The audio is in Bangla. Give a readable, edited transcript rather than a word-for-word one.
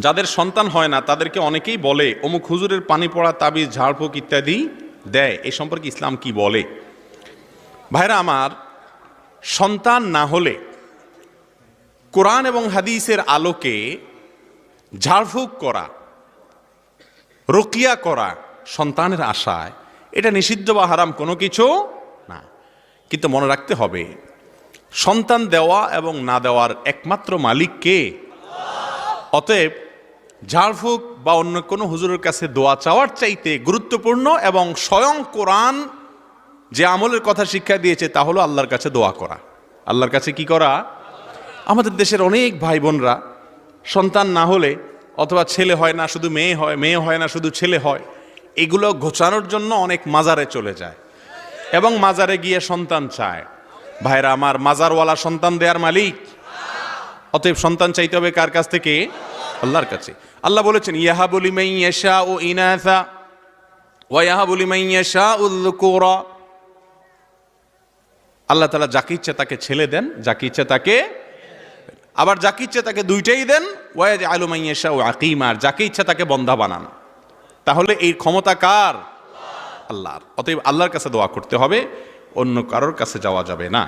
যাদের সন্তান হয় না তাদেরকে অনেকেই বলে অমুক হুজুরের পানি পড়া, তাবিজ, ঝাড়ফুঁক ইত্যাদি দেয়। এই সম্পর্কে ইসলাম কি বলে? ভাইরা আমার, সন্তান না হলে কোরআন এবং হাদিসের আলোকে ঝাড়ফুঁক করা, রুকিয়া করা সন্তানের আশায়, এটা নিষিদ্ধ বা হারাম কোনো কিছু না। কিন্তু মনে রাখতে হবে, সন্তান দেওয়া এবং না দেওয়ার একমাত্র মালিক কে? অতএব ঝাড়ফুঁক বা অন্য কোনো হুজুরের কাছে দোয়া চাওয়ার চাইতে গুরুত্বপূর্ণ এবং স্বয়ং কোরআন যে আমলের কথা শিক্ষা দিয়েছে তা হলো আল্লাহর কাছে দোয়া করা। আল্লাহর কাছে কি করা? আমাদের দেশের অনেক ভাই বোনরা সন্তান না হলে, অথবা ছেলে হয় না শুধু মেয়ে হয়, মেয়ে হয় না শুধু ছেলে হয়, এগুলো ঘোচানোর জন্য অনেক মাজারে চলে যায় এবং মাজারে গিয়ে সন্তান চায়। ভাইরা আমার, মাজারওয়ালা সন্তান দেয়ার মালিক। অতএব সন্তান চাইতে হবে কার কাছ থেকে? আল্লাহর কাছে। আল্লাহ বলেছেন, ইয়াহাবু লিমান ইয়াশাউ ইনাসা ওয়া ইয়াহাবু লিমান ইয়াশাউ যুকুরা। আল্লাহ তাআলা যাকে ইচ্ছা তাকে ছেলে দেন, যাকে ইচ্ছা তাকে, আবার যাকে ইচ্ছা তাকে দুইটাই দেন। ওয়া ইয়াজআলু মান ইয়াশাউ আকীমা, যাকে ইচ্ছা তাকে বন্ধা বানান। তাহলে এই ক্ষমতা কার? আল্লাহর। অতএব আল্লাহর কাছে দোয়া করতে হবে, অন্য কারোর কাছে যাওয়া যাবে না।